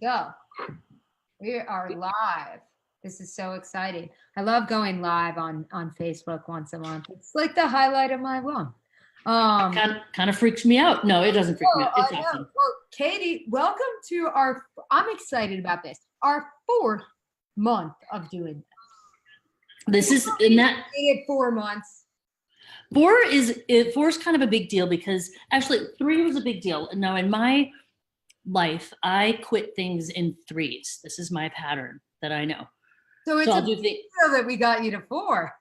So we are live. This is so exciting. I love going live on Facebook once a month. It's like the highlight of my month. Kind of freaks me out. No, it doesn't freak me out. It's awesome. Well, Katie, welcome to I'm excited about this. Our 4th month of doing this. This is in that 4 months. 4 is kind of a big deal because actually 3 was a big deal. And now in my life, I quit things in 3s. This is my pattern that I know. So it's a big deal that we got you to 4.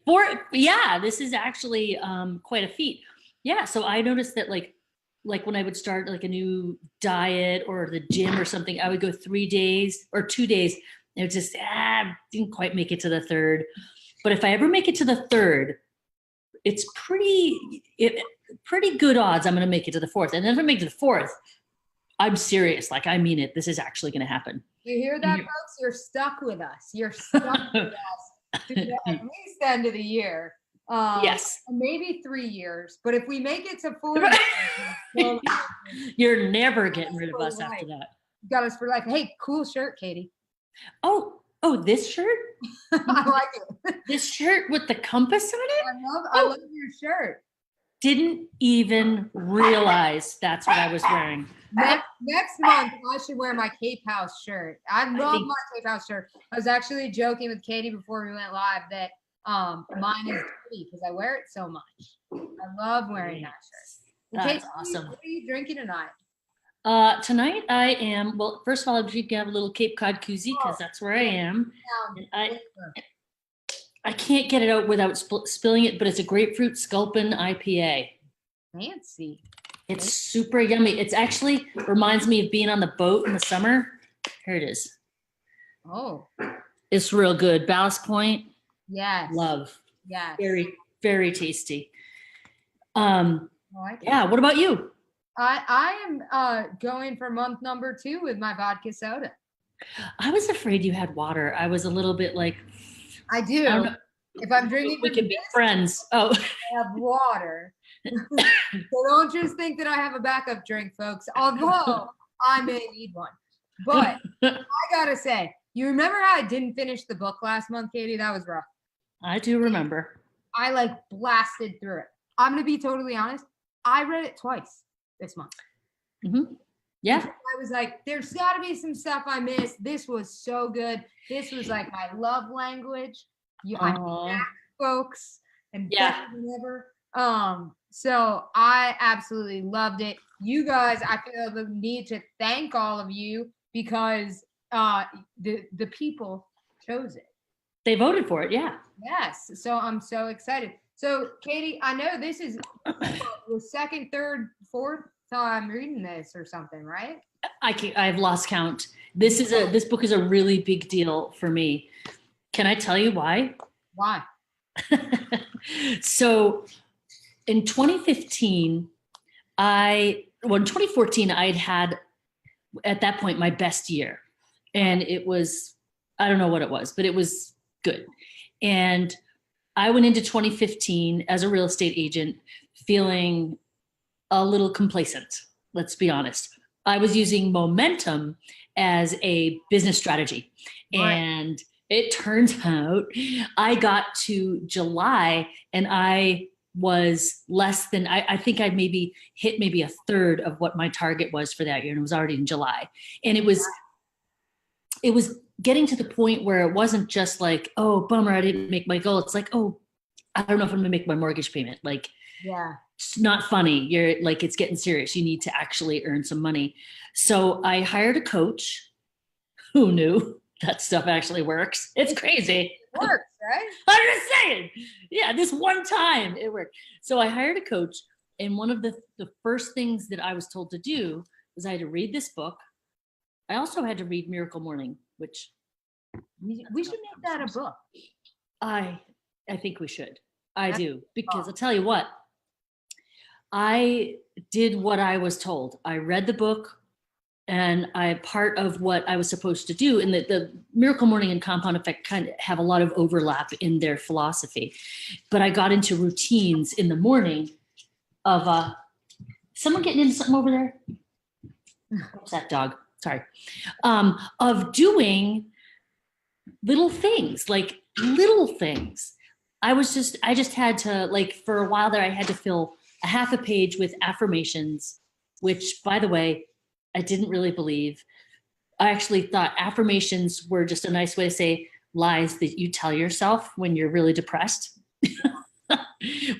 4, yeah, this is actually quite a feat. Yeah, so I noticed that like when I would start like a new diet or the gym or something, I would go 3 days or 2 days. It would just didn't quite make it to the 3rd. But if I ever make it to the 3rd, it's pretty good odds I'm going to make it to the 4th. And then if I make it to the 4th, I'm serious. Like, I mean it. This is actually going to happen. You hear that, folks? You're stuck with us. You're stuck with us to at least the end of the year. Yes. Maybe 3 years. But if we make it to 4 years, you're never getting rid of us after that. Got us for life. Hey, cool shirt, Katie. Oh, this shirt? I like it. This shirt with the compass on it? I love your shirt. Didn't even realize that's what I was wearing. Next month, I should wear my Cape House shirt. I love my Cape House shirt. I was actually joking with Katie before we went live that mine is dirty because I wear it so much. I love wearing that shirt. That's awesome. What are you drinking tonight? Tonight I am, well, first of all, I'm drinking a little Cape Cod koozie because that's where I am. And I can't get it out without spilling it, but it's a grapefruit Sculpin IPA. Fancy. It's super yummy. It's actually reminds me of being on the boat in the summer. Here it is. Oh. It's real good. Ballast Point. Yes. Love. Yes. Very, very tasty. Yeah. What about you? I am going for month number 2 with my vodka soda. I was afraid you had water. I was a little bit like, I do. If I'm drinking, we can be friends. Oh, I have water. So don't just think that I have a backup drink, folks. Although I may need one. But I gotta say, you remember how I didn't finish the book last month, Katie? That was rough. I do remember. I blasted through it. I'm gonna be totally honest. I read it twice this month. Mm-hmm. Yeah. I was like, there's got to be some stuff I missed. This was so good. This was like my love language. I'm back, folks, and better than ever. So I absolutely loved it. You guys, I feel the need to thank all of you because the people chose it. They voted for it, yeah. Yes. So I'm so excited. So Katie, I know this is the 2nd, 3rd, 4th time reading this or something, right? I've lost count. This book is a really big deal for me. Can I tell you why? Why? So in 2015, in 2014, I had at that point my best year. And it was, I don't know what it was, but it was good. And I went into 2015 as a real estate agent feeling a little complacent, let's be honest. I was using momentum as a business strategy. Right. And it turns out I got to July and I was less than, I think I maybe hit maybe a third of what my target was for that year. And it was already in July. And it was getting to the point where it wasn't just like, oh, bummer, I didn't make my goal. It's like, oh, I don't know if I'm gonna make my mortgage payment. Like, yeah, it's not funny. You're like, it's getting serious. You need to actually earn some money. So I hired a coach. Who knew that stuff actually works? It's crazy. It works, right? I'm just saying. Yeah, this one time it worked. So I hired a coach. And one of the first things that I was told to do was I had to read this book. I also had to read Miracle Morning, which we should make that a book. I think we should. I do. Because I'll tell you what, I did what I was told. I read the book and part of what I was supposed to do, and the Miracle Morning and Compound Effect kind of have a lot of overlap in their philosophy. But I got into routines in the morning of someone getting into something over there. What's that dog? of doing little things, like little things. I just had to, like, for a while there, I had to fill a half a page with affirmations, which, by the way, I didn't really believe. I actually thought affirmations were just a nice way to say lies that you tell yourself when you're really depressed.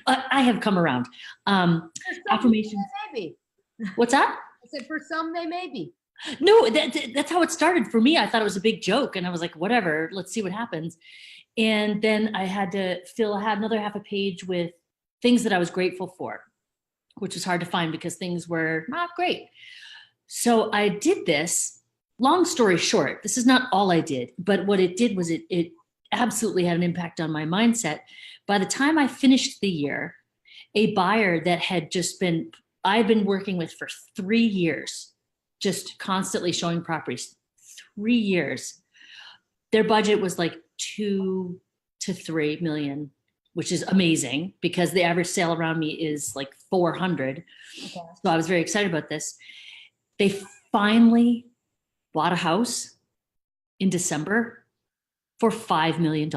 I have come around. Affirmations. Maybe. What's that? I said, for some, they may be. No, that's how it started for me. I thought it was a big joke, and I was like, whatever, let's see what happens. And then I had to have another half a page with things that I was grateful for, which was hard to find because things were not great. So I did this. Long story short, this is not all I did, but what it did was it absolutely had an impact on my mindset. By the time I finished the year, a buyer that I've been working with for 3 years, just constantly showing properties, 3 years, their budget was like 2 to 3 million, which is amazing because the average sale around me is like 400. Okay. So I was very excited about this. They finally bought a house in December for $5 million.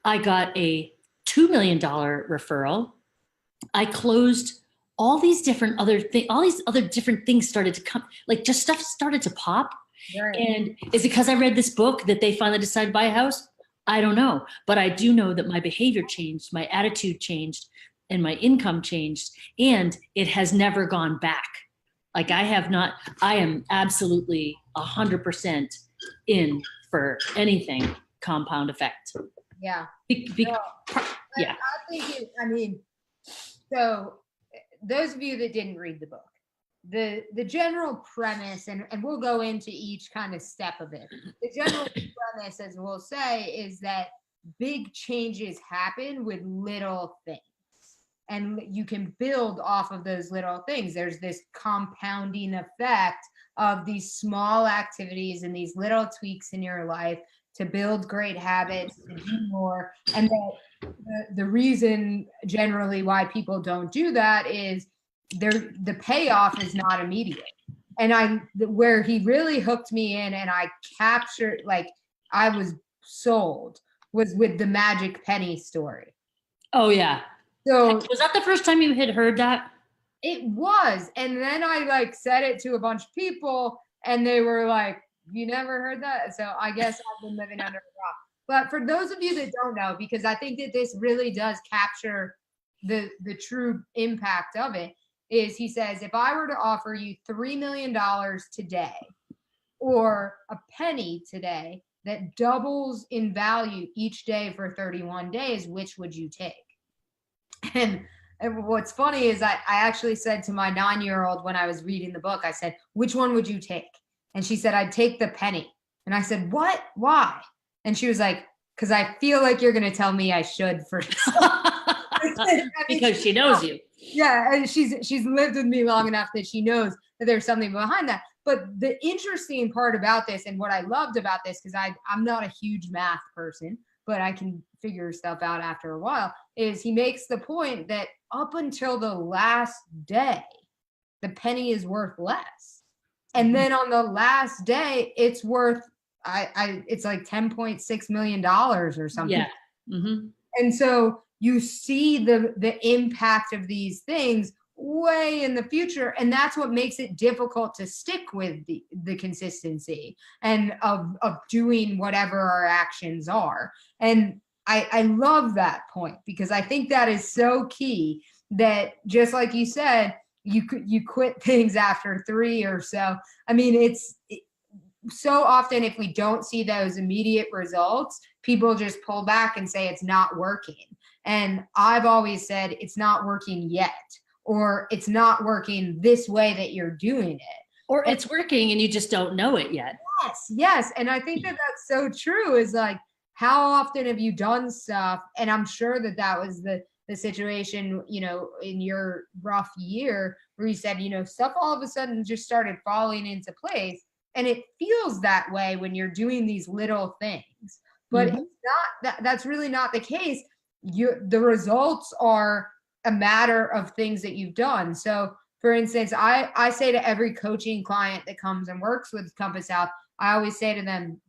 I got a $2 million referral. I closed all these different other things, all these other different things started to come, like just stuff started to pop. Right. And is it because I read this book that they finally decided to buy a house? I don't know. But I do know that my behavior changed, my attitude changed, and my income changed, and it has never gone back. Like I am absolutely 100% in for anything compound effect. Yeah. Yeah. I think so those of you that didn't read the book, the general premise, and we'll go into each kind of step of it. The general premise, as we'll say, is that big changes happen with little things. And you can build off of those little things. There's this compounding effect of these small activities and these little tweaks in your life to build great habits, to do more. And that the reason generally why people don't do that is the payoff is not immediate. And where he really hooked me in and I captured, like I was sold, was with the Magic Penny story. Oh yeah. So was that the first time you had heard that? It was. And then I said it to a bunch of people and they were like, you never heard that? So I guess I've been living under a rock. But for those of you that don't know, because I think that this really does capture the true impact of it, is he says, if I were to offer you $3 million today or a penny today that doubles in value each day for 31 days, which would you take? And what's funny is I actually said to my 9-year-old when I was reading the book, I said, which one would you take? And she said, I'd take the penny. And I said, what? Why? And she was like, because I feel like you're going to tell me I should first. Because she knows you. Yeah. And she's lived with me long enough that she knows that there's something behind that. But the interesting part about this and what I loved about this, because I'm not a huge math person, but I can figure stuff out after a while, is he makes the point that up until the last day, the penny is worth less. And then on the last day, it's worth, it's like $10.6 million or something. Yeah. Mm-hmm. And so you see the impact of these things way in the future. And that's what makes it difficult to stick with the consistency and of doing whatever our actions are. And I love that point because I think that is so key that just like you said, you quit things after 3 or so. I mean, so often if we don't see those immediate results, people just pull back and say it's not working. And I've always said it's not working yet, or it's not working this way that you're doing it. Or it's working and you just don't know it yet. Yes. And I think that that's so true, is like, how often have you done stuff? And I'm sure that was the situation, in your rough year where you said, stuff all of a sudden just started falling into place. And it feels that way when you're doing these little things, but it's not that's really not the case. The results are a matter of things that you've done. So for instance, I say to every coaching client that comes and works with Compass Health, I always say to them,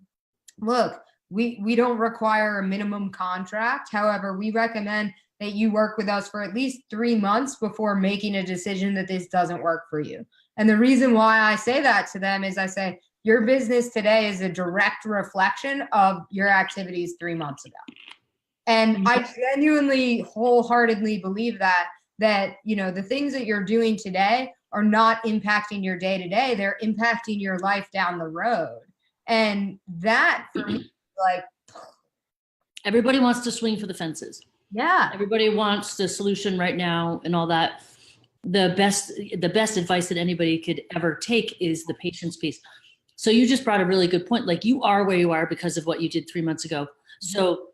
look, we don't require a minimum contract. However, we recommend that you work with us for at least 3 months before making a decision that this doesn't work for you. And the reason why I say that to them is I say, your business today is a direct reflection of your activities 3 months ago. And I genuinely, wholeheartedly believe that, you know, the things that you're doing today are not impacting your day to day. They're impacting your life down the road. And that for me, like, everybody wants to swing for the fences. Yeah. Everybody wants the solution right now and all that. The best advice that anybody could ever take is the patience piece. So you just brought a really good point. Like, you are where you are because of what you did 3 months ago. So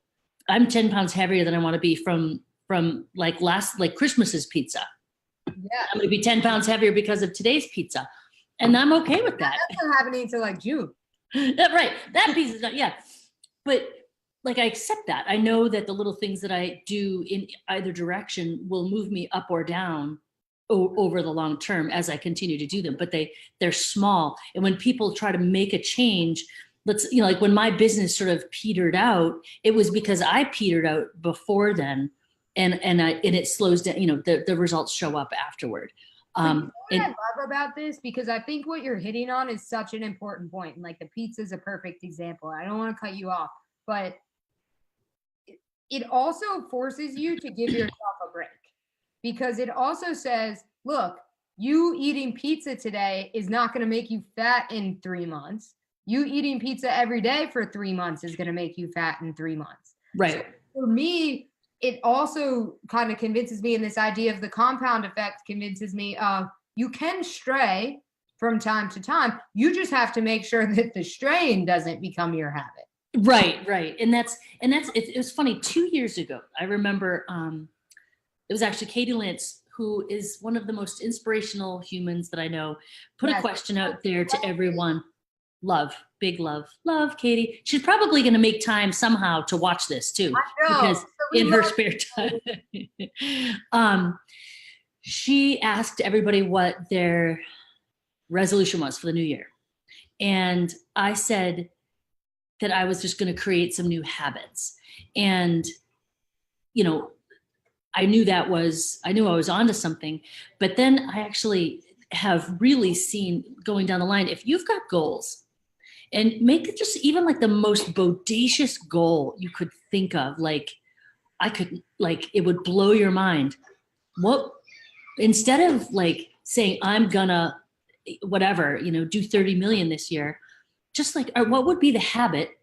I'm 10 pounds heavier than I want to be from like Christmas's pizza. Yeah. I'm going to be 10 pounds heavier because of today's pizza. And I'm okay with that. That's not happening until like June. Right. That piece is not, yeah. But like, I accept that. I know that the little things that I do in either direction will move me up or down over the long term as I continue to do them, but they're small. And when people try to make a change, like when my business sort of petered out, it was because I petered out before then, and it slows down, you know, the results show up afterward. What I love about this, because I think what you're hitting on is such an important point. And like the pizza is a perfect example. I don't want to cut you off, but it also forces you to give yourself a break, because it also says, look, you eating pizza today is not going to make you fat in 3 months. You eating pizza every day for 3 months is going to make you fat in 3 months. Right. So for me, it also kind of convinces me, and this idea of the compound effect convinces me of, you can stray from time to time. You just have to make sure that the straying doesn't become your habit. Right. And it was funny. 2 years ago, I remember it was actually Katie Lance, who is one of the most inspirational humans that I know, put a question out there to everyone. Big love, Katie. She's probably going to make time somehow to watch this too. I know. Because in her spare time. She asked everybody what their resolution was for the new year. And I said that I was just going to create some new habits. And, you know, I knew I was onto something, but then I actually have really seen going down the line, if you've got goals, and make it just even like the most bodacious goal you could think of, it would blow your mind. Instead of like saying, I'm gonna, whatever, you know, do 30 million this year, just like, what would be the habit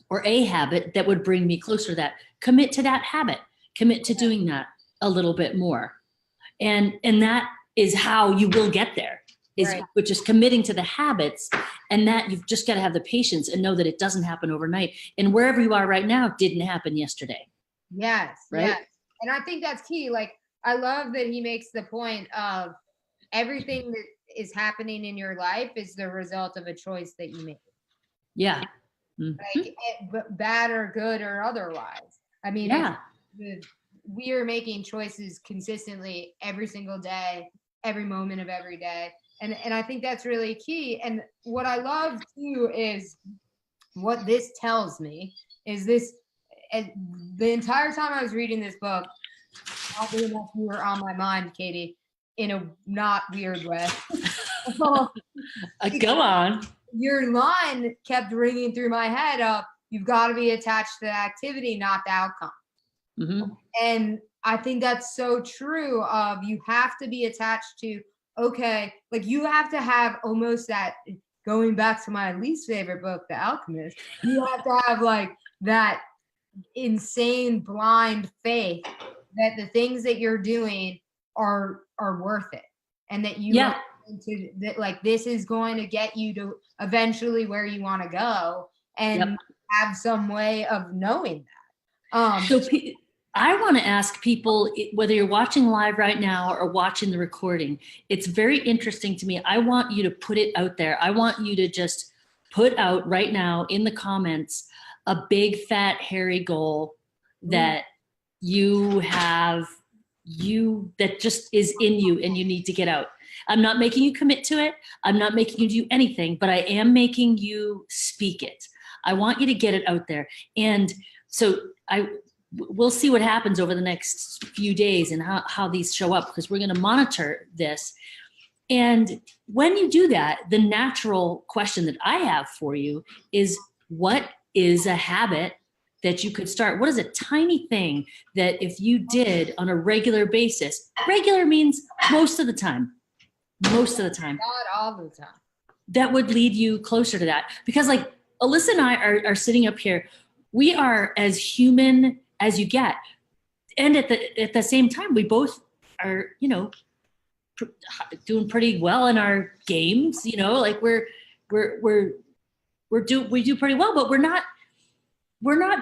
or a habit that would bring me closer to that? Commit to that habit, commit to doing that a little bit more. And that is how you will get there, which is committing to the habits, and that you've just got to have the patience and know that it doesn't happen overnight. And wherever you are right now didn't happen yesterday. Yes. Right. Yes. And I think that's key. Like, I love that he makes the point of everything that is happening in your life is the result of a choice that you made. Yeah. Mm-hmm. Like, bad or good or otherwise. I mean, we are making choices consistently every single day, every moment of every day. And I think that's really key. And what I love too is what this tells me is this, the entire time I was reading this book, oddly enough, you were on my mind, Katie, in a not weird way. Go on. Your line kept ringing through my head of, you've got to be attached to the activity, not the outcome. Mm-hmm. And I think that's so true of, you have to be attached to, okay, like you have to have almost that, going back to my least favorite book, The Alchemist, you have to have like that insane blind faith that the things that you're doing are worth it, and that you that like this is going to get you to eventually where you want to go, and have some way of knowing that. So I want to ask people, whether you're watching live right now or watching the recording, it's very interesting to me. I want you to put it out there. I want you to just put out right now in the comments a big, fat, hairy goal that you have, that just is in you and you need to get out. I'm not making you commit to it. I'm not making you do anything, but I am making you speak it. I want you to get it out there. And so we'll see what happens over the next few days and how these show up, because we're going to monitor this. And when you do that, the natural question that I have for you is, what is a habit that you could start? What is a tiny thing that if you did on a regular basis, regular means most of the time, not all the time, that would lead you closer to that? Because like Alyssa and I are sitting up here, we are as human as you get. And at the same time, we both are, doing pretty well in our games, like we do pretty well, but we're not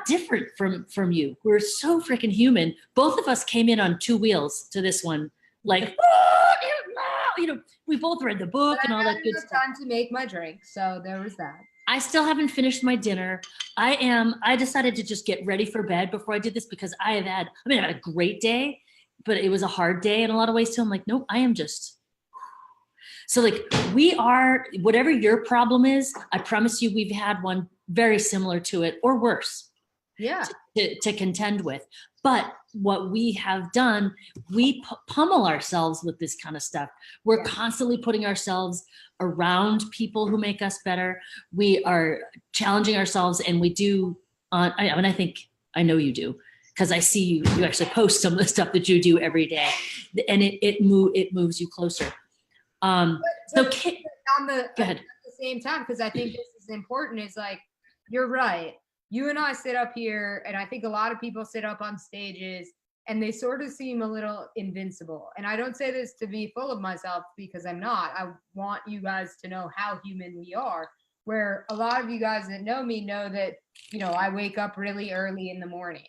different from you. We're so freaking human. Both of us came in on two wheels to this one, like, we both read the book and all that good stuff. Time to make my drink, so there was that. I still haven't finished my dinner. I decided to just get ready for bed before I did this, because I had a great day, but it was a hard day in a lot of ways too. I'm like, nope, I am just. So like, we are, whatever your problem is, I promise you we've had one very similar to it or worse. Yeah. To contend with. But what we have done, we pummel ourselves with this kind of stuff. We're constantly putting ourselves around people who make us better. We are challenging ourselves, and we do. I think I know you do, because I see you actually post some of the stuff that you do every day, and it moves you closer. Go ahead. At the same time, because I think this is important, is like, you're right. You and I sit up here, and I think a lot of people sit up on stages and they sort of seem a little invincible. And I don't say this to be full of myself, because I'm not. I want you guys to know how human we are, where a lot of you guys that know me know that, I wake up really early in the morning.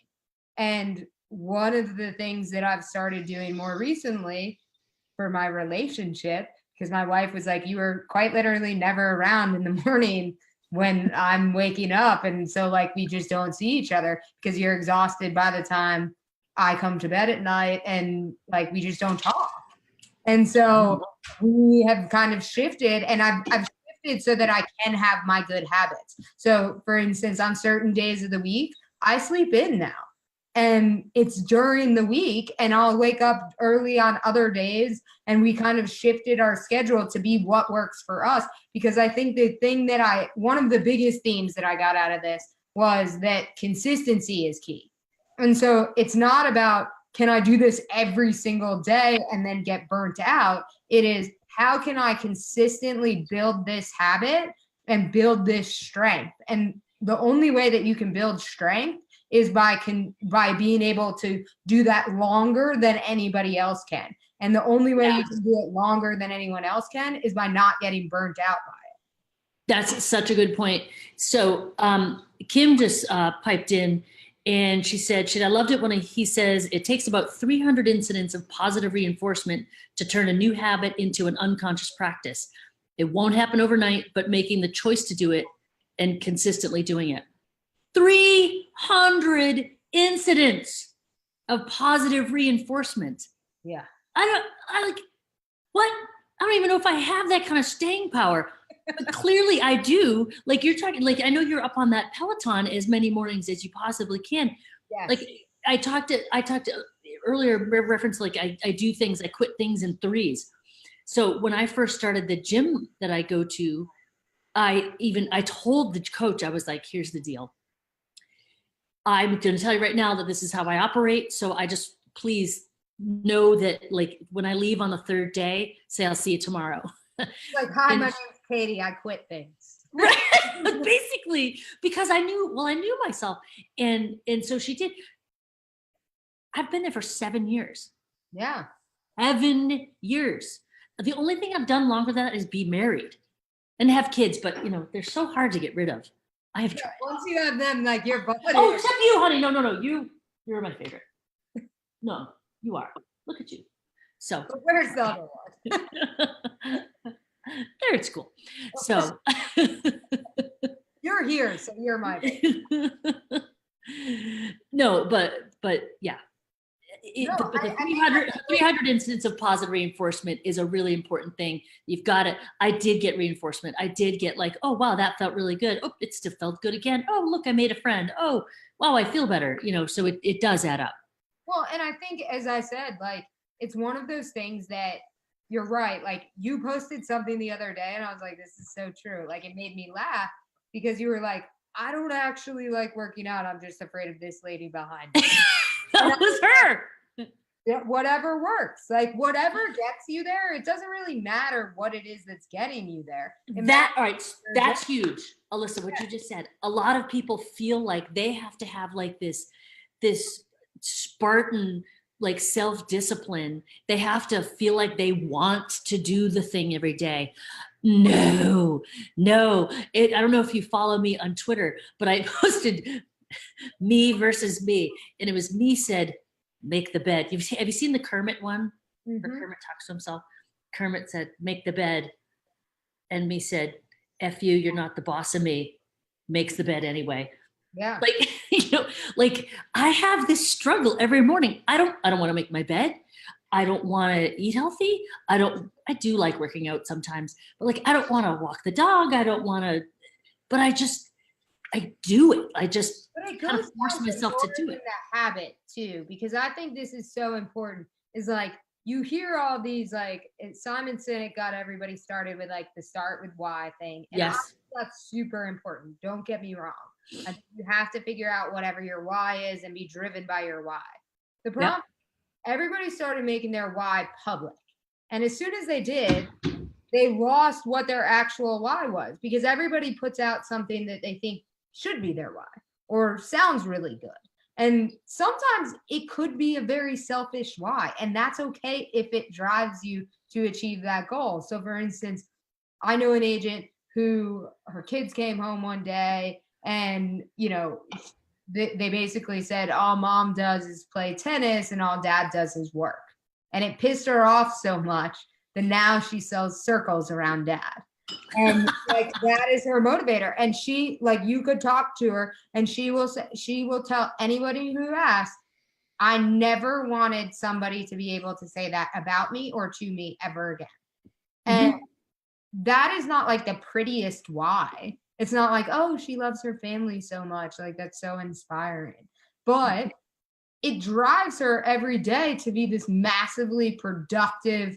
And one of the things that I've started doing more recently for my relationship, because my wife was like, you were quite literally never around in the morning when I'm waking up. And so like, we just don't see each other because you're exhausted by the time I come to bed at night, and like, we just don't talk. And so we have kind of shifted, and I've shifted so that I can have my good habits. So for instance, on certain days of the week, I sleep in now, and it's during the week, and I'll wake up early on other days. And we kind of shifted our schedule to be what works for us, because I think one of the biggest themes that I got out of this was that consistency is key. And so it's not about, can I do this every single day and then get burnt out? It is, how can I consistently build this habit and build this strength? And the only way that you can build strength is by being able to do that longer than anybody else can. And the only way you can do it longer than anyone else can is by not getting burnt out by it. That's such a good point. So Kim just piped in, and she said, I loved it when he says it takes about 300 incidents of positive reinforcement to turn a new habit into an unconscious practice. It won't happen overnight, but making the choice to do it and consistently doing it. 300 incidents of positive reinforcement. Yeah. I don't even know if I have that kind of staying power, but clearly I do. Like, you're talking, like, I know you're up on that Peloton as many mornings as you possibly can. Yes. Like I talked to earlier, reference, like I do things, I quit things in threes. So when I first started the gym that I go to, I told the coach, I was like, here's the deal. I'm going to tell you right now that this is how I operate. So I just, please know that, like, when I leave on the third day, say, I'll see you tomorrow. Like, hi, my name's Katie. I quit things. Right. Basically, because I knew myself. And so she did. I've been there for 7 years. Yeah. 7 years. The only thing I've done longer than that is be married and have kids, but they're so hard to get rid of. I have tried. Once you have them, like, you're buddy. Oh, except you, honey. No. You're my favorite. No, you are. Look at you. So where's the other one? They're at school. So you're here, so you're my favorite. No, but yeah. but the 300 incidents of positive reinforcement is a really important thing. You've got it. I did get reinforcement. I did get like, oh, wow, that felt really good. Oh, it still felt good again. Oh, look, I made a friend. Oh, wow, I feel better. So it does add up. Well, and I think, as I said, like, it's one of those things that you're right. Like, you posted something the other day and I was like, this is so true. Like, it made me laugh because you were like, I don't actually like working out. I'm just afraid of this lady behind me. That was her. Yeah, whatever works. Like, whatever gets you there, it doesn't really matter what it is that's getting you there. All right, that's huge. Alyssa, what you just said. A lot of people feel like they have to have like this Spartan like self-discipline. They have to feel like they want to do the thing every day. No. I don't know if you follow me on Twitter, but I posted me versus me. And it was me said, make the bed. Have you seen the Kermit one? Where Kermit talks to himself. Kermit said, make the bed. And me said, F you, you're not the boss of me. Makes the bed anyway. Yeah. Like, like I have this struggle every morning. I don't want to make my bed. I don't want to eat healthy. I do like working out sometimes, but like, I don't want to walk the dog. I don't want to, but I do it. I just kind of force myself to do it. That habit too, because I think this is so important. Is like, you hear all these, like, Simon Sinek got everybody started with like the start with why thing. And yes. That's super important. Don't get me wrong. I think you have to figure out whatever your why is and be driven by your why. The problem, everybody started making their why public. And as soon as they did, they lost what their actual why was, because everybody puts out something that they think should be their why or sounds really good. And sometimes it could be a very selfish why, and that's okay if it drives you to achieve that goal. So for instance, I know an agent who, her kids came home one day and, they basically said, all mom does is play tennis and all dad does is work. And it pissed her off so much that now she sells circles around dad. And like, that is her motivator. And she, like, you could talk to her and she will tell anybody who asks, I never wanted somebody to be able to say that about me or to me ever again. And that is not like the prettiest why. It's not like, oh, she loves her family so much. Like, that's so inspiring. But it drives her every day to be this massively productive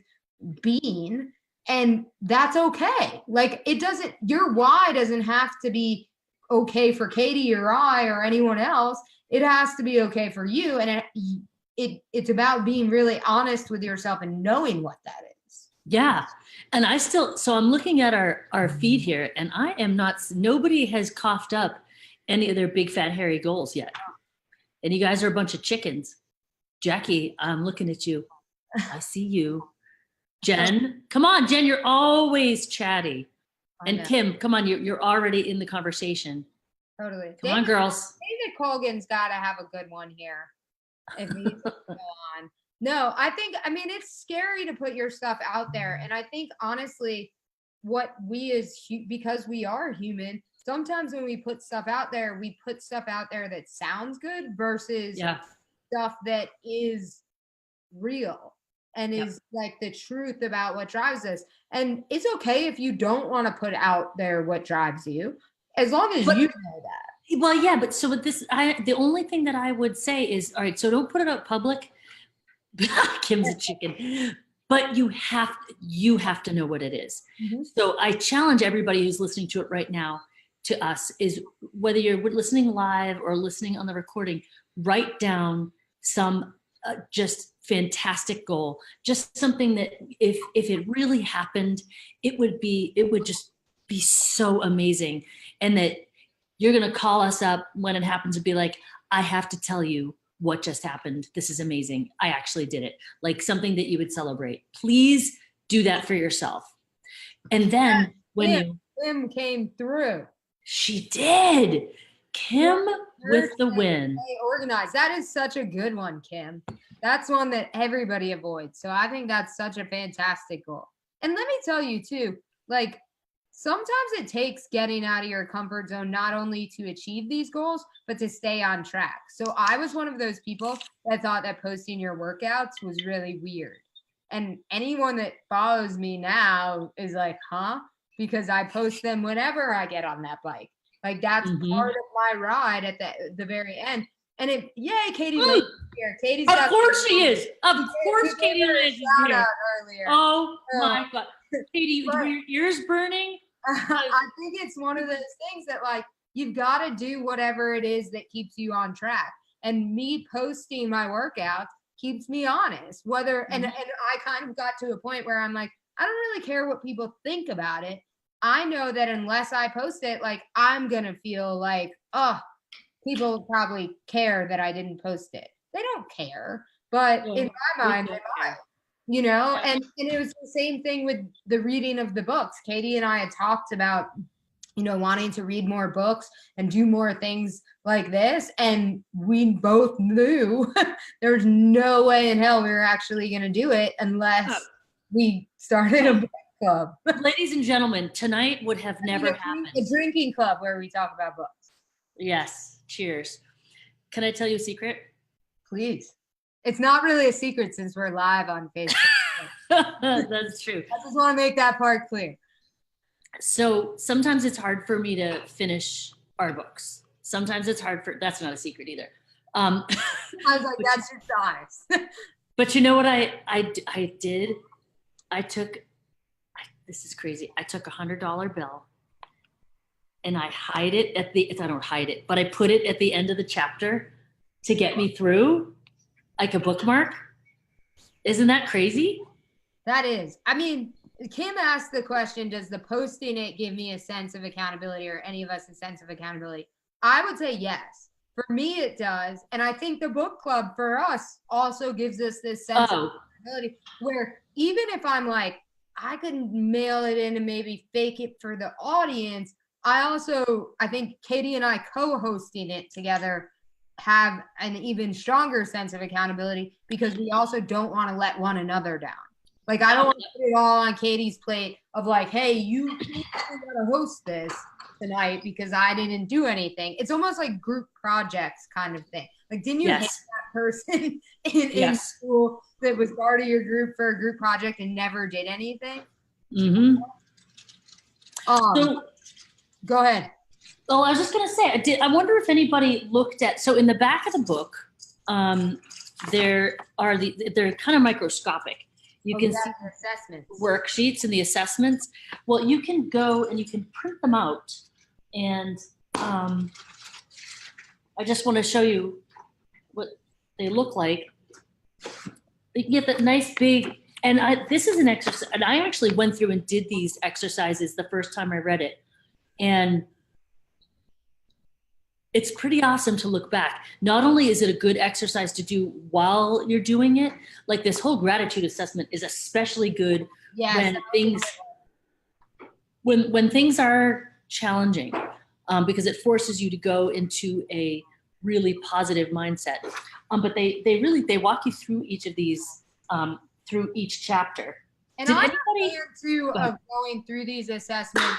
being. And that's okay. Like, your why doesn't have to be okay for Katie or I or anyone else. It has to be okay for you. And it's about being really honest with yourself and knowing what that is. Yeah. And so I'm looking at our feed here, and nobody has coughed up any of their big fat hairy goals yet. And you guys are a bunch of chickens. Jackie, I'm looking at you. I see you. Jen, come on, Jen, you're always chatty. And Kim, come on, you're already in the conversation. Totally. Come on, girls. David Colgan's got to have a good one here. If he's go on. No, it's scary to put your stuff out there. And I think, honestly, what because we are human, sometimes when we put stuff out there, we put stuff out there that sounds good versus stuff that is real and is like the truth about what drives us. And it's okay if you don't want to put out there what drives you, as long as you know that. Well, yeah, but so with this, the only thing that I would say is, all right, so don't put it out public. Kim's a chicken, but you have to know what it is. So I challenge everybody who's listening to it right now, to us, is whether you're listening live or listening on the recording, write down some just fantastic goal, just something that if it really happened, it would just be so amazing. And that you're going to call us up when it happens and be like, I have to tell you what just happened. This is amazing. I actually did it. Like something that you would celebrate. Please do that for yourself. And then Kim came through. She did. Kim with the win. Organized. That is such a good one, Kim. That's one that everybody avoids. So I think that's such a fantastic goal. And let me tell you too, like, sometimes it takes getting out of your comfort zone, not only to achieve these goals, but to stay on track. So I was one of those people that thought that posting your workouts was really weird. And anyone that follows me now is like, huh? Because I post them whenever I get on that bike. Like that's part of my ride at the very end. And it, yay, Katie Lane is here. Katie's of course she is. Of course, Katie Lane is here. Earlier. Oh my God, Katie, were your ears burning? I think it's one of those things that like you've got to do whatever it is that keeps you on track. And me posting my workouts keeps me honest. And I kind of got to a point where I'm like, I don't really care what people think about it. I know that unless I post it, like I'm gonna feel like, oh, people probably care that I didn't post it. They don't care, but in my mind, they might, you know. And it was the same thing with the reading of the books. Katie and I had talked about, you know, wanting to read more books and do more things like this, and we both knew there's no way in hell we were actually going to do it unless we started a book club. Ladies and gentlemen, tonight would have never happened. A drinking club where we talk about books. Yes. Cheers. Can I tell you a secret? Please. It's not really a secret since we're live on Facebook. That's true. I just want to make that part clear. So sometimes it's hard for me to finish our books. Sometimes it's hard that's not a secret either. I was like, that's your size. But you know what I did? This is crazy. I took $100 bill and I hide it I don't hide it, but I put it at the end of the chapter to get me through, like a bookmark. Isn't that crazy? That is. I mean, Kim asked the question, does the posting it give me a sense of accountability, or any of us a sense of accountability? I would say yes. For me, it does. And I think the book club for us also gives us this sense of accountability, where even if I'm like, I could mail it in and maybe fake it for the audience, I think Katie and I co-hosting it together have an even stronger sense of accountability, because we also don't want to let one another down. Like, I don't want to put it all on Katie's plate of like, hey, you got to host this tonight because I didn't do anything. It's almost like group projects kind of thing. Like, didn't you hate that person in school that was part of your group for a group project and never did anything? Mm-hmm. So, go ahead. Oh, I was just going to say, I wonder if anybody looked at, so in the back of the book, they're kind of microscopic. You can see assessments, worksheets and the assessments. Well, you can go and you can print them out. And I just want to show you what they look like. You can get that nice big, and this is an exercise, and I actually went through and did these exercises the first time I read it. And it's pretty awesome to look back. Not only is it a good exercise to do while you're doing it, like this whole gratitude assessment is especially good when things are challenging, because it forces you to go into a really positive mindset. But they walk you through each of these, through each chapter. And I'm a fan too of going through these assessments.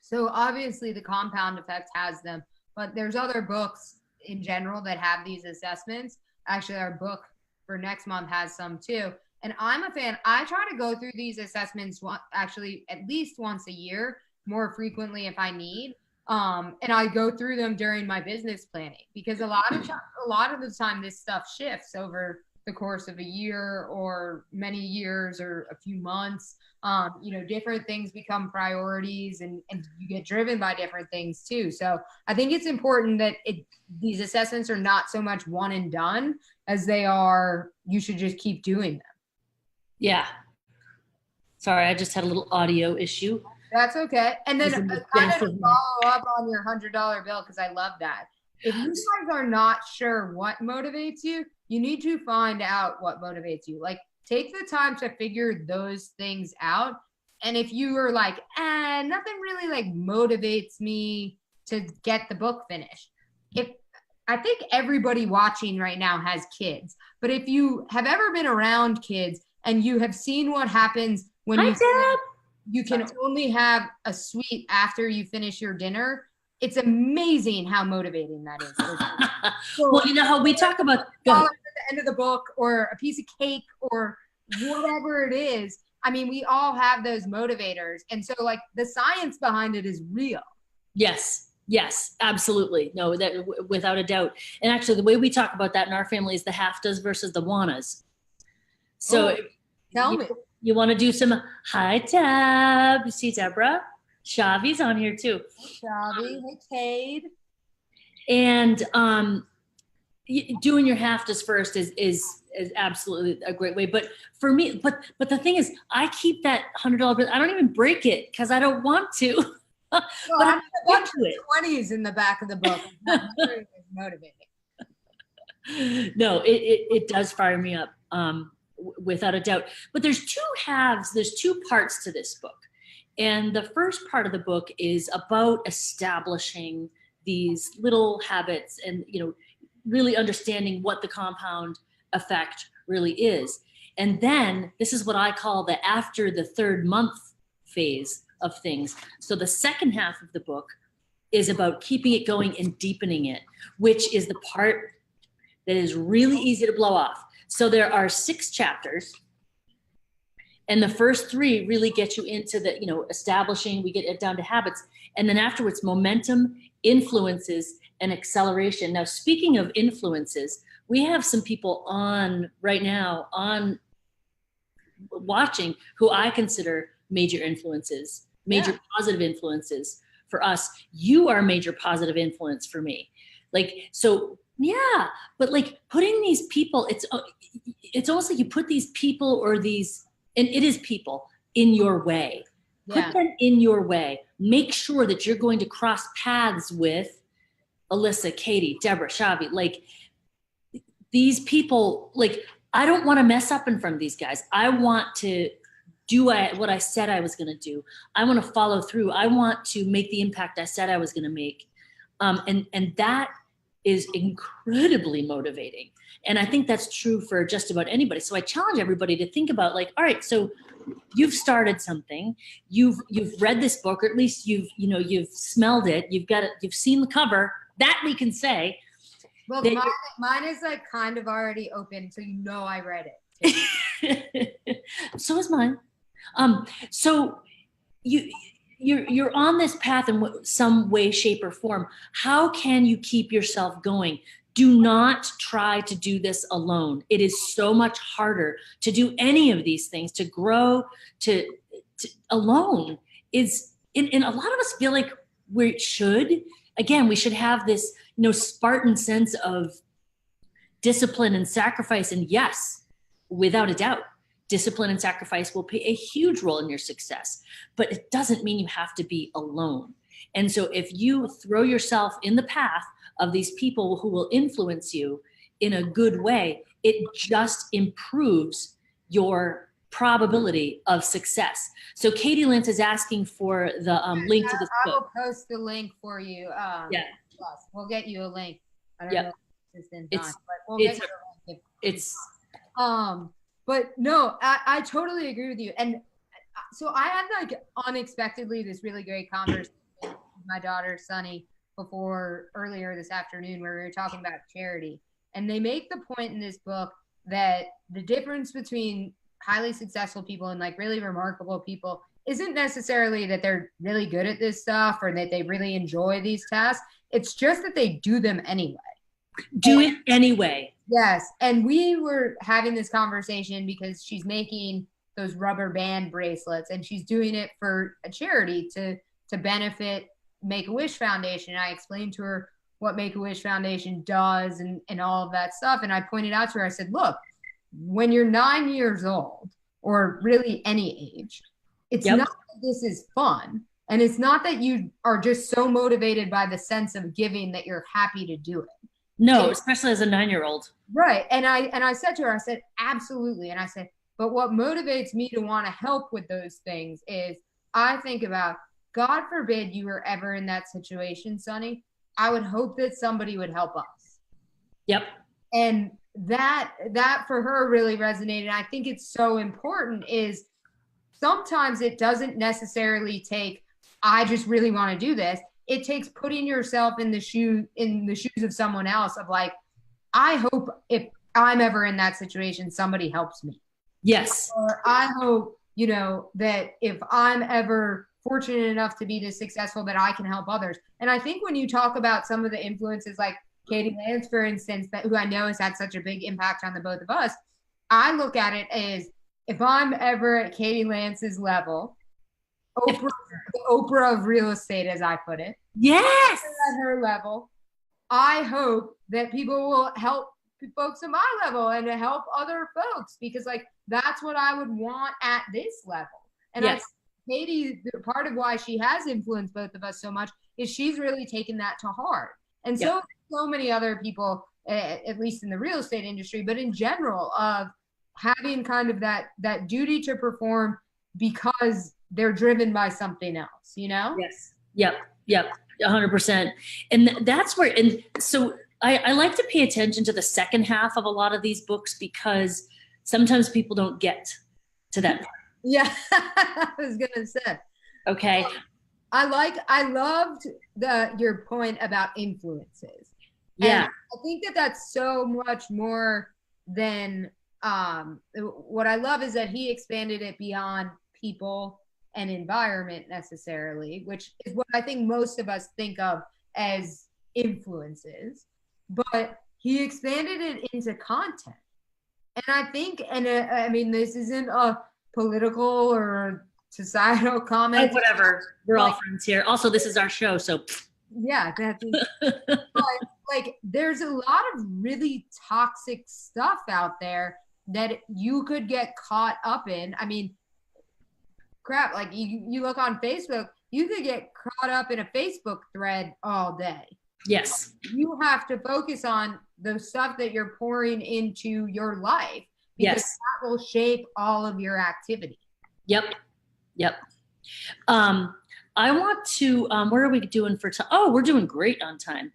So obviously the compound effect has them, but there's other books in general that have these assessments. Actually, our book for next month has some too. And I'm a fan. I try to go through these assessments actually at least once a year, more frequently if I need. And I go through them during my business planning, because a lot of the time this stuff shifts over the course of a year or many years or a few months. Different things become priorities, and you get driven by different things too. So I think it's important that these assessments are not so much one and done as they are, you should just keep doing them. Yeah. Sorry, I just had a little audio issue. That's okay. And then kind of follow up on your $100 bill, because I love that. If you guys are not sure what motivates you, you need to find out what motivates you. Like, take the time to figure those things out. And if you are like, nothing really like motivates me to get the book finished. I think everybody watching right now has kids, but if you have ever been around kids and you have seen what happens when you can only have a sweet after you finish your dinner. It's amazing how motivating that is. So, well, you know how we talk about at the end of the book, or a piece of cake, or whatever it is. I mean, we all have those motivators. And so like the science behind it is real. Yes. Yes, absolutely. No, that without a doubt. And actually the way we talk about that in our family is the HAFTAs versus the WANAs. So tell me. You want to do some, hi, Tab. See Deborah? Shavi's on here too. Hey, Shavi. Hey, Cade. And doing your HAFTAs first is absolutely a great way. But for me, but the thing is, I keep that $100 bill. I don't even break it because I don't want to. Well, but I'm a bunch of 20s in the back of the book. It's motivating. No, it does fire me up, without a doubt. But there's two halves. There's two parts to this book. And the first part of the book is about establishing these little habits and, really understanding what the compound effect really is. And then this is what I call the after the third month phase of things. So the second half of the book is about keeping it going and deepening it, which is the part that is really easy to blow off. So there are 6 chapters, and the first 3 really get you into the, establishing, we get it down to habits. And then afterwards, momentum, influences, and acceleration. Now, speaking of influences, we have some people on right now on watching who I consider major influences, major positive influences for us. You are a major positive influence for me. But like putting these people, it's almost like you put these people or these, and it is people, in your way. Put them in your way. Make sure that you're going to cross paths with Alyssa, Katie, Deborah, Shavi. Like these people, I don't want to mess up in front of these guys. I want to do what I said I was going to do. I want to follow through. I want to make the impact I said I was going to make. And that is incredibly motivating. And I think that's true for just about anybody. So I challenge everybody to think about all right, so you've started something, you've read this book, or at least you've smelled it, you've seen the cover, that we can say. Well, mine is kind of already open, so I read it. So is mine. So you're on this path in some way, shape, or form. How can you keep yourself going? Do not try to do this alone. It is so much harder to do any of these things, to grow to alone is, and a lot of us feel like we should have this, Spartan sense of discipline and sacrifice. And yes, without a doubt, discipline and sacrifice will play a huge role in your success, but it doesn't mean you have to be alone. And so if you throw yourself in the path of these people who will influence you in a good way, it just improves your probability of success. So Katie Lynch is asking for the link to this book. I will post the link for you. We'll get you a link. I don't know if it's in time, but we'll get you a link. But no, I totally agree with you. And so I had unexpectedly this really great conversation with my daughter, Sunny, earlier this afternoon, where we were talking about charity. And they make the point in this book that the difference between highly successful people and really remarkable people isn't necessarily that they're really good at this stuff or that they really enjoy these tasks. It's just that they do them anyway. Do it anyway. Yes. And we were having this conversation because she's making those rubber band bracelets, and she's doing it for a charity to benefit Make-A-Wish Foundation. And I explained to her what Make-A-Wish Foundation does and all of that stuff. And I pointed out to her, I said, look, when you're 9 years old, or really any age, it's not that this is fun. And it's not that you are just so motivated by the sense of giving that you're happy to do it. No, especially as a 9-year-old. Right. And I said to her, I said, absolutely. And I said, but what motivates me to want to help with those things is I think about, God forbid you were ever in that situation, Sunny. I would hope that somebody would help us. Yep. And that for her really resonated. I think it's so important is sometimes it doesn't necessarily take, I just really want to do this. It takes putting yourself in the shoes of someone else, of like, I hope if I'm ever in that situation, somebody helps me. Yes. Or I hope, that if I'm ever fortunate enough to be this successful, that I can help others. And I think when you talk about some of the influences, like Katie Lance, for instance, who I know has had such a big impact on the both of us, I look at it as, if I'm ever at Katie Lance's level, Oprah, the Oprah of real estate, as I put it. Yes. At her level, I hope that people will help folks at my level and to help other folks, because like that's what I would want at this level. And yes. Katie, part of why she has influenced both of us so much is she's really taken that to heart. And so many other people, at least in the real estate industry, but in general, of having kind of that duty to perform because they're driven by something else, Yes. Yep. 100%. And that's where, and so I like to pay attention to the second half of a lot of these books, because sometimes people don't get to that part. Yeah, I was gonna say. Okay. I loved your point about influences. Yeah. And I think that's so much more than what I love is that he expanded it beyond people and environment necessarily, which is what I think most of us think of as influences, but he expanded it into content. And I think, I mean, this isn't a political or societal comment. Oh, whatever. We're all friends here. Also, this is our show, so. Yeah, that's but, like, there's a lot of really toxic stuff out there that you could get caught up in. I mean, crap, like you look on Facebook, you could get caught up in a Facebook thread all day. Yes. You have to focus on the stuff that you're pouring into your life, because that will shape all of your activity. Yep. I want to, what are we doing for time? Oh, we're doing great on time.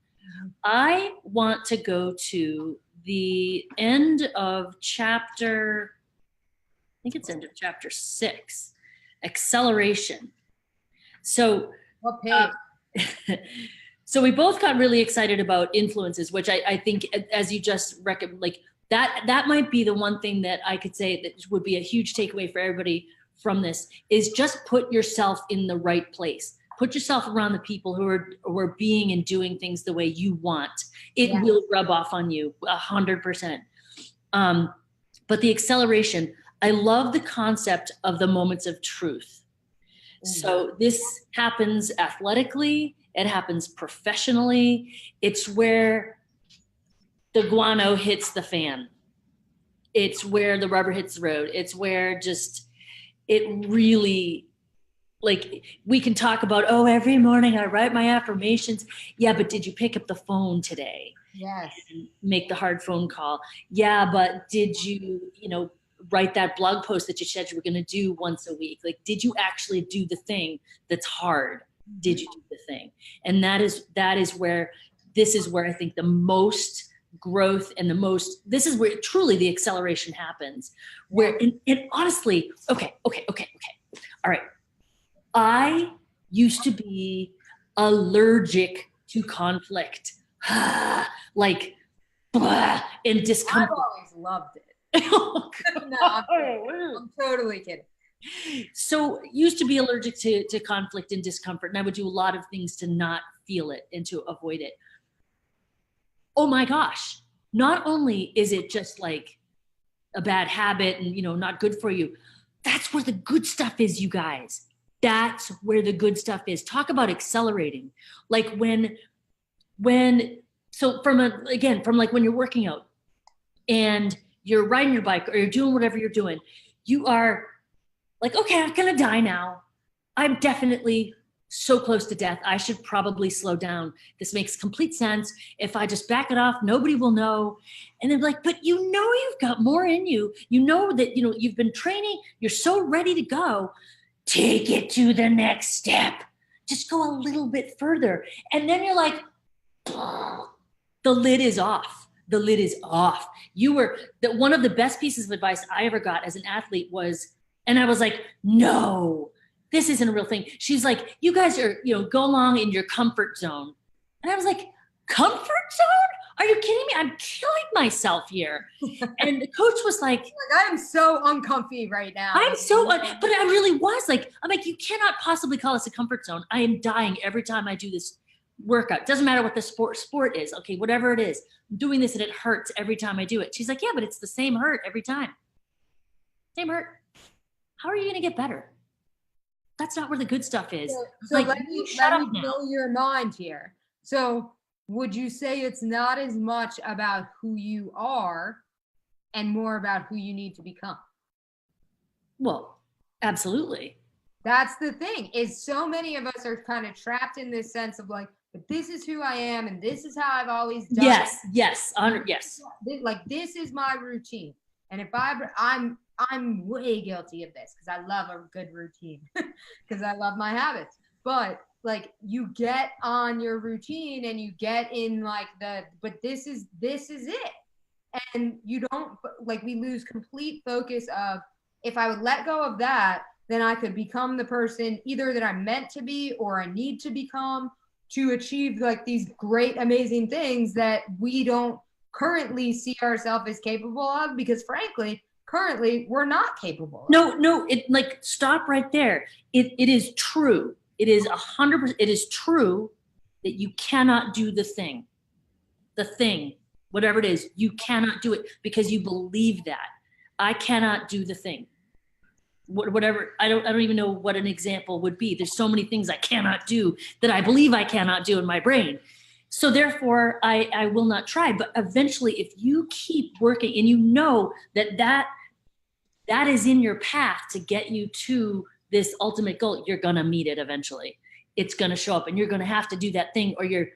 I want to go to the end of chapter, I think it's end of chapter 6, acceleration. So, what page? So we both got really excited about influences, which I think, as you just recommend, like that might be the one thing that I could say that would be a huge takeaway for everybody from this, is just put yourself in the right place. Put yourself around the people who are being and doing things the way you want. It will rub off on you 100%. But the acceleration, I love the concept of the moments of truth. So this happens athletically. It happens professionally. It's where the guano hits the fan. It's where the rubber hits the road. It's where just, it really, like, we can talk about, oh, every morning I write my affirmations. Yeah, but did you pick up the phone today? Yes. Make the hard phone call. Yeah, but did you, write that blog post that you said you were going to do once a week? Like, did you actually do the thing that's hard? Did you do the thing? And that is where, this is where I think the most growth and this is where truly the acceleration happens. Where, and honestly, okay. All right. I used to be allergic to conflict, like, blah, and discomfort. I've always loved it. Oh, no, I'm totally kidding. So used to be allergic to conflict and discomfort, and I would do a lot of things to not feel it and to avoid it. Oh my gosh. Not only is it just like a bad habit and, not good for you, that's where the good stuff is, you guys. That's where the good stuff is. Talk about accelerating. Like so from like when you're working out and you're riding your bike or you're doing whatever you're doing, you are like, okay, I'm going to die now. I'm definitely so close to death. I should probably slow down. This makes complete sense. If I just back it off, nobody will know. And they're like, but you've got more in you. You know that, you've been training. You're so ready to go. Take it to the next step. Just go a little bit further. And then you're like, the lid is off. The lid is off. One of the best pieces of advice I ever got as an athlete was, And I was like, no, this isn't a real thing. She's like, you guys are, go along in your comfort zone. And I was like, comfort zone? Are you kidding me? I'm killing myself here. And the coach was like, I'm so uncomfy right now. But I really was like, I'm like, you cannot possibly call this a comfort zone. I am dying every time I do this workout. Doesn't matter what the sport is. Okay, whatever it is, I'm doing this and it hurts every time I do it. She's like, yeah, but it's the same hurt every time. Same hurt. How are you going to get better? That's not where the good stuff is. So like, let me blow your mind here. So would you say it's not as much about who you are and more about who you need to become? Well, absolutely. That's the thing, is so many of us are kind of trapped in this sense of like, but this is who I am and this is how I've always done yes, it. Yes, yes. Like, this is my routine. And if I'm way guilty of this because I love a good routine because I love my habits. But like, you get on your routine and you get in like but this is it. And you don't, like, we lose complete focus of, if I would let go of that, then I could become the person either that I'm meant to be or I need to become to achieve like these great, amazing things that we don't currently see ourselves as capable of, because frankly, currently we're not capable of. No, it, like, stop right there. It is true. It is 100%. It is true that you cannot do the thing, whatever it is, you cannot do it because you believe that. I cannot do the thing. Whatever, I don't even know what an example would be. There's so many things I cannot do that I believe I cannot do in my brain. So therefore, I will not try. But eventually, if you keep working and you know that is in your path to get you to this ultimate goal, you're going to meet it eventually. It's going to show up and you're going to have to do that thing, or you're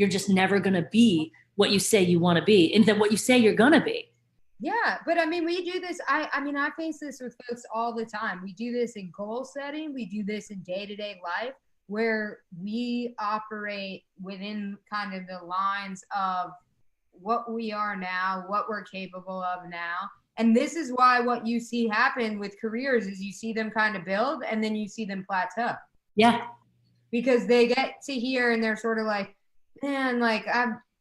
just never going to be what you say you want to be, and then what you say you're going to be. Yeah, but I mean, we do this. I mean, I face this with folks all the time. We do this in goal setting. We do this in day-to-day life, where we operate within kind of the lines of what we are now, what we're capable of now. And this is why what you see happen with careers is you see them kind of build and then you see them plateau. Yeah. Because they get to here and they're sort of like, man, like,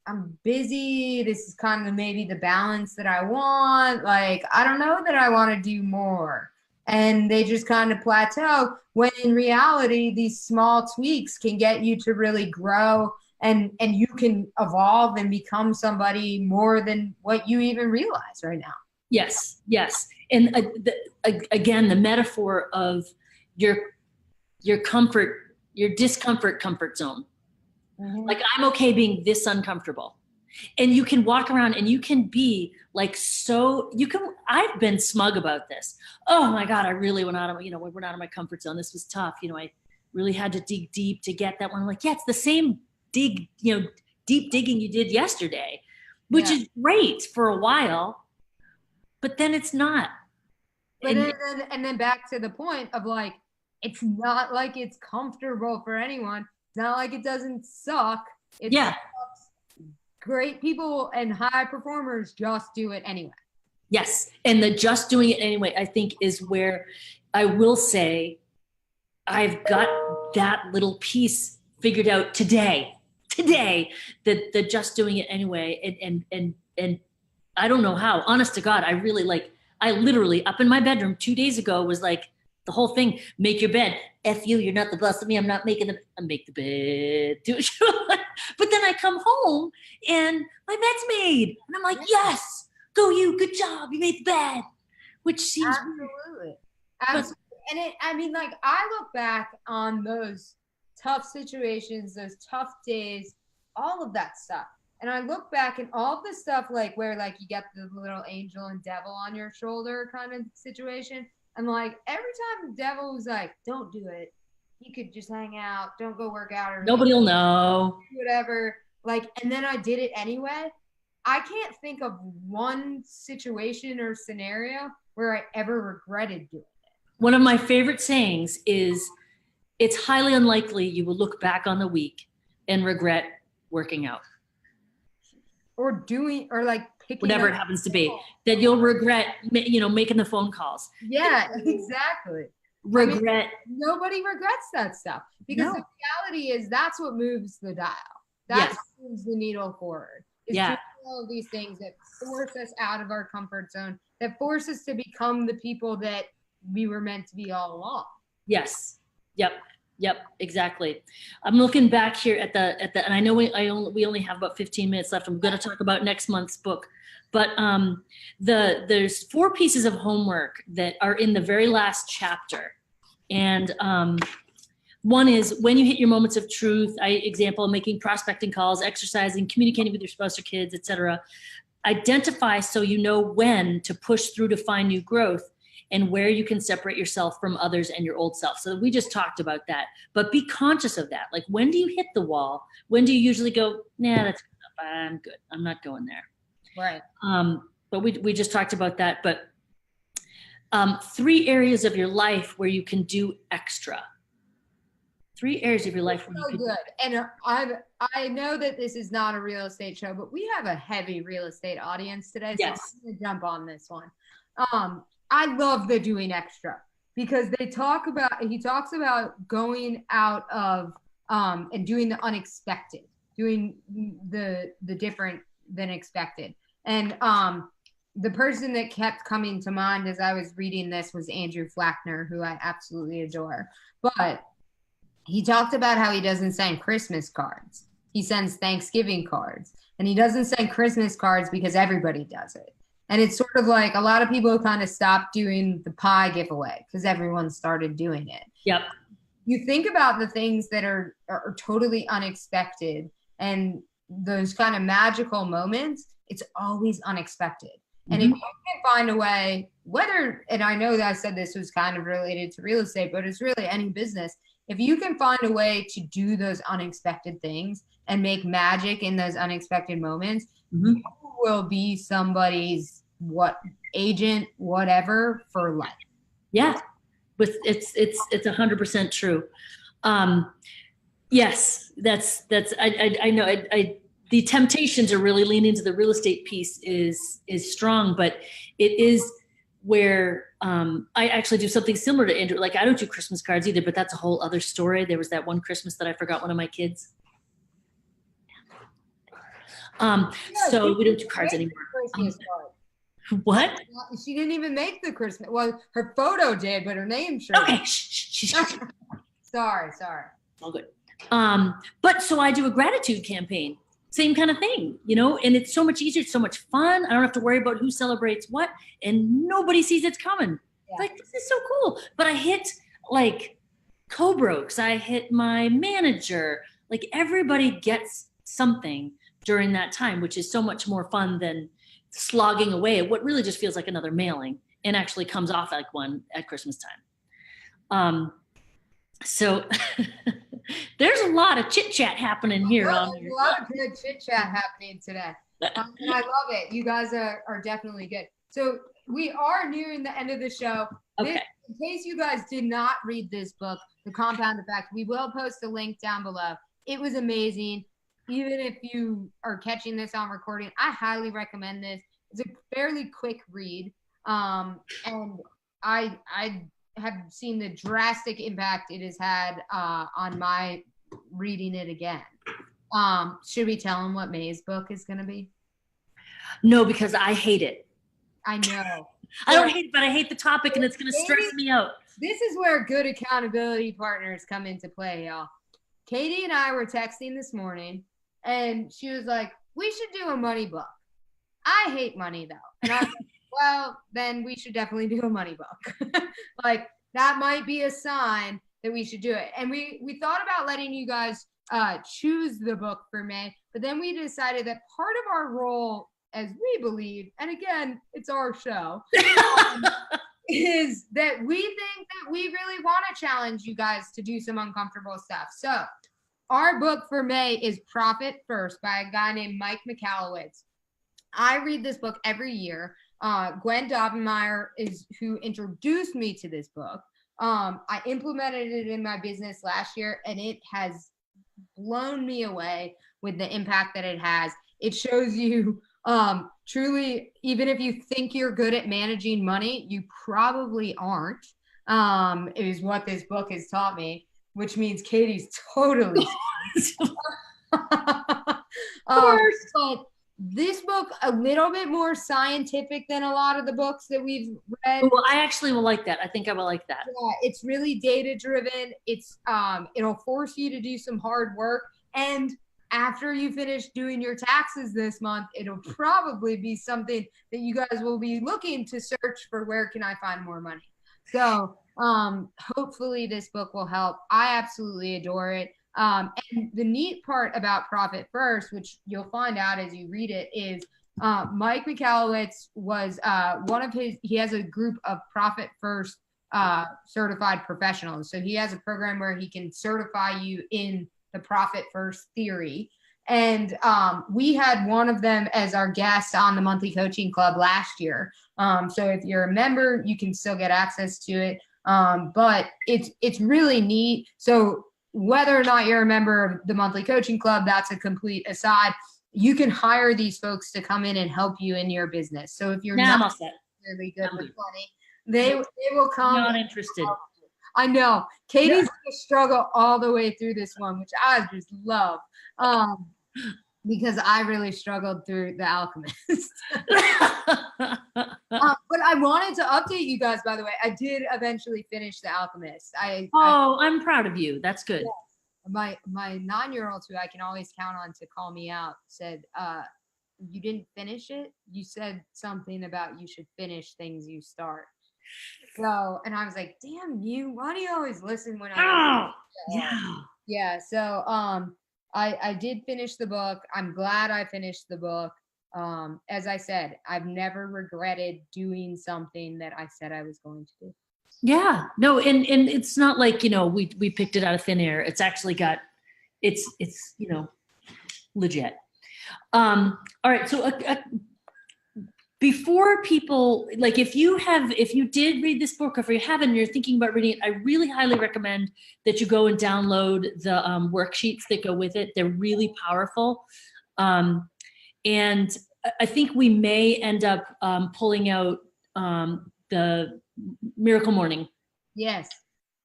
I'm busy. This is kind of maybe the balance that I want. Like, I don't know that I want to do more. And they just kind of plateau, when in reality, these small tweaks can get you to really grow, and you can evolve and become somebody more than what you even realize right now. Yes. And again, the metaphor of your discomfort comfort zone. Mm-hmm. Like, I'm okay being this uncomfortable. And you can walk around and you can be like, I've been smug about this. Oh my God, I really went out of my comfort zone. This was tough. I really had to dig deep to get that one. I'm like, yeah, it's the same deep digging you did yesterday, which is great for a while, but then it's not. But then back to the point of like, it's not like it's comfortable for anyone. It's not like it doesn't suck. It sucks. Great people and high performers just do it anyway. Yes. And the just doing it anyway, I think, is where I will say I've got that little piece figured out today, that the just doing it anyway. And I don't know how, honest to God, I literally up in my bedroom 2 days ago was like, the whole thing, make your bed. F you, you're not the boss of me. I'm not making I make the bed. Do it. But then I come home and my bed's made. And I'm like, yes, go you. Good job. You made the bed. Which seems absolutely. And I look back on those tough situations, those tough days, all of that stuff. And I look back and all of the stuff like where like you get the little angel and devil on your shoulder kind of situation. And like every time the devil was like, don't do it. You could just hang out. Don't go work out. Or nobody will know. Whatever. Like, and then I did it anyway. I can't think of one situation or scenario where I ever regretted doing it. One of my favorite sayings is, it's highly unlikely you will look back on the week and regret working out. Or like whatever it happens to be, that you'll regret, making the phone calls. Yeah, exactly. Regret. Nobody regrets that stuff because the reality is that's what moves the dial. That's what moves the needle forward. It's doing all of these things that force us out of our comfort zone, that force us to become the people that we were meant to be all along. Yes. Yep, exactly. I'm looking back here at the, and I know we only have about 15 minutes left. I'm going to talk about next month's book, but there's 4 pieces of homework that are in the very last chapter. And one is when you hit your moments of truth, example, making prospecting calls, exercising, communicating with your spouse or kids, etc. Identify so you know when to push through to find new growth, and where you can separate yourself from others and your old self. So we just talked about that, but be conscious of that. Like, when do you hit the wall? When do you usually go, nah, that's good enough. I'm good. I'm not going there. Right. But we just talked about that. But 3 areas of your life where you can do extra. 3 areas of your life. Where you can good. And I know that this is not a real estate show, but we have a heavy real estate audience today. So I'm going to jump on this one. I love the doing extra because he talks about going out of and doing the unexpected, doing the different than expected. And the person that kept coming to mind as I was reading this was Andrew Flackner, who I absolutely adore. But he talked about how he doesn't send Christmas cards. He sends Thanksgiving cards. And he doesn't send Christmas cards because everybody does it. And it's sort of like a lot of people kind of stopped doing the pie giveaway because everyone started doing it. Yep. You think about the things that are totally unexpected and those kind of magical moments, it's always unexpected. Mm-hmm. And if you can find a way, and I know that I said this was kind of related to real estate, but it's really any business. If you can find a way to do those unexpected things and make magic in those unexpected moments, you will be somebody's agent, whatever, for life. Yeah, it's 100% true. Yes, that's I know. The temptation to really lean into the real estate piece is strong, but it is where I actually do something similar to Andrew. Like, I don't do Christmas cards either, but that's a whole other story. There was that one Christmas that I forgot one of my kids. So we don't do cards anymore. What? She didn't even make the Christmas. Well, her photo did, but her name sure. Okay. Sorry. All good. But so I do a gratitude campaign. Same kind of thing, and it's so much easier. It's so much fun. I don't have to worry about who celebrates what, and nobody sees it's coming. Yeah. Like, this is so cool. But I hit like co-brokes. I hit my manager. Like, everybody gets something during that time, which is so much more fun than slogging away at what really just feels like another mailing and actually comes off like one at Christmas time. So there's a lot of chit chat happening here. There's a lot of good chit chat happening today. And I love it. You guys are definitely good. So we are nearing the end of the show. Okay. In case you guys did not read this book, The Compound Effect, we will post a link down below. It was amazing. Even if you are catching this on recording, I highly recommend this. It's a fairly quick read. And I have seen the drastic impact it has had on my reading it again. Should we tell them what May's book is going to be? No, because I hate it. I know. I don't hate it, but I hate the topic, and it's going to stress me out. This is where good accountability partners come into play, y'all. Katie and I were texting this morning, and she was like, we should do a money book. I hate money, though. And I was like, well, then we should definitely do a money book. Like, that might be a sign that we should do it. And we thought about letting you guys choose the book for May, but then we decided that part of our role, as we believe, and again, it's our show, is that we think that we really want to challenge you guys to do some uncomfortable stuff. So our book for May is Profit First by a guy named Mike Michalowicz. I read this book every year. Gwen Dobbenmeyer is who introduced me to this book. I implemented it in my business last year, and it has blown me away with the impact that it has. It shows you Truly, even if you think you're good at managing money, you probably aren't. Is what this book has taught me, which means Katie's totally. But this book, a little bit more scientific than a lot of the books that we've read. Well, I actually will like that. I think I will like that. Yeah, it's really data driven. It's it'll force you to do some hard work, and after you finish doing your taxes this month, it'll probably be something that you guys will be looking to search for. Where can I find more money? So hopefully this book will help. I absolutely adore it. And the neat part about Profit First, which you'll find out as you read it, is Mike Michalowicz was one of his, he has a group of Profit First certified professionals. So he has a program where he can certify you in the Profit First theory. And we had one of them as our guest on the Monthly Coaching Club last year. So if you're a member, you can still get access to it. But it's really neat. So whether or not you're a member of the Monthly Coaching Club, that's a complete aside. You can hire these folks to come in and help you in your business. So if you're not really good with money, they will come. Not interested. I know. Katie's gonna struggle all the way through this one, which I just love. Because I really struggled through The Alchemist. But I wanted to update you guys, by the way. I did eventually finish The Alchemist. I'm proud of you. That's good. Yeah. My 9-year-old, who I can always count on to call me out, said, you didn't finish it? You said something about you should finish things you start. So, and I was like, damn you, why do you always listen when Yeah. So I did finish the book. I'm glad I finished the book. As I said, I've never regretted doing something that I said I was going to do. Yeah, no, and it's not like, we picked it out of thin air. It's actually got, it's legit. All right. So before people, like if you did read this book, or if you haven't, and you're thinking about reading it, I really highly recommend that you go and download the worksheets that go with it. They're really powerful. And I think we may end up pulling out the Miracle Morning. Yes.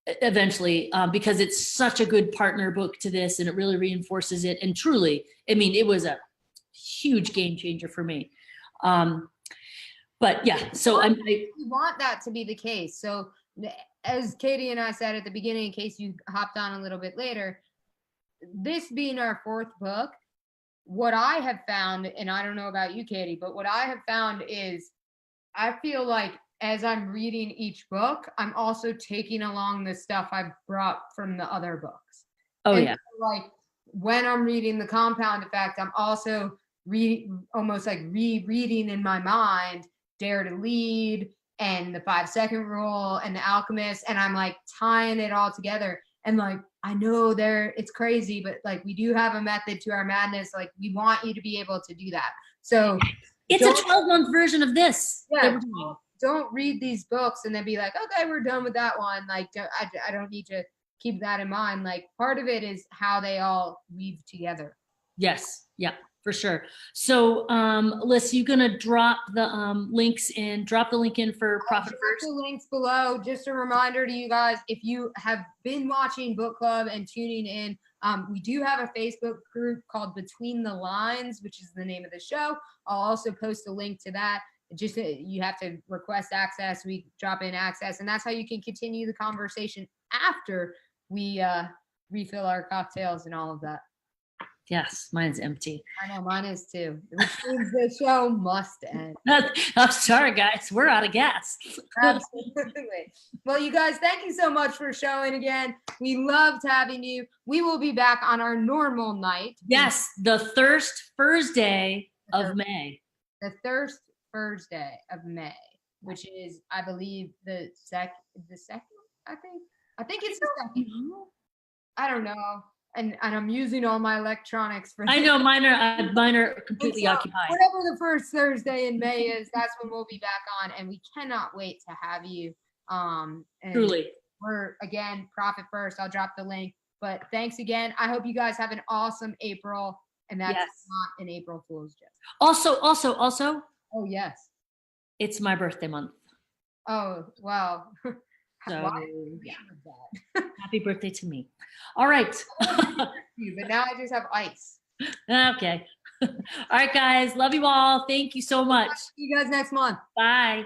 Eventually, because it's such a good partner book to this, and it really reinforces it. And truly, I mean, it was a huge game changer for me. But yeah, so we want that to be the case. So as Katie and I said at the beginning, in case you hopped on a little bit later, this being our 4th book, what I have found, and I don't know about you, Katie, but what I have found is I feel like as I'm reading each book, I'm also taking along the stuff I've brought from the other books. Oh, and yeah. So like when I'm reading The Compound Effect, I'm also almost like rereading in my mind Dare to Lead and the 5-second rule and The Alchemist. And I'm like tying it all together. And like, I know it's crazy, but like we do have a method to our madness. Like we want you to be able to do that. So it's a 12-month version of this. Yeah. Don't read these books and then be like, okay, we're done with that one. Like, I don't need to keep that in mind. Like part of it is how they all weave together. Yes. Yeah, for sure. So, Liz, you gonna drop the drop the link in for Profit First? The links below. Just a reminder to you guys, if you have been watching Book Club and tuning in, we do have a Facebook group called Between the Lines, which is the name of the show. I'll also post a link to that. Just you have to request access. We drop in access, and that's how you can continue the conversation after we refill our cocktails and all of that. Yes, mine's empty. I know, mine is too. Which means the show must end. I'm sorry, guys. We're out of gas. Absolutely. Well, you guys, thank you so much for showing again. We loved having you. We will be back on our normal night. Yes, the Thursday of May. The Thursday of May, which is, I believe, the second. I think it's the second. I don't know. And I'm using all my electronics for. I know mine are completely occupied. Whatever the first Thursday in May is, that's when we'll be back on, and we cannot wait to have you. And truly, we're again Profit First. I'll drop the link. But thanks again. I hope you guys have an awesome April, and that's Yes. not an April Fool's joke. Also, Oh yes. it's my birthday month. Oh wow. So Why? yeah, That? happy birthday to me. All right. But now I just have ice. Okay. All right, guys. Love you all. Thank you so much. See you guys next month. Bye.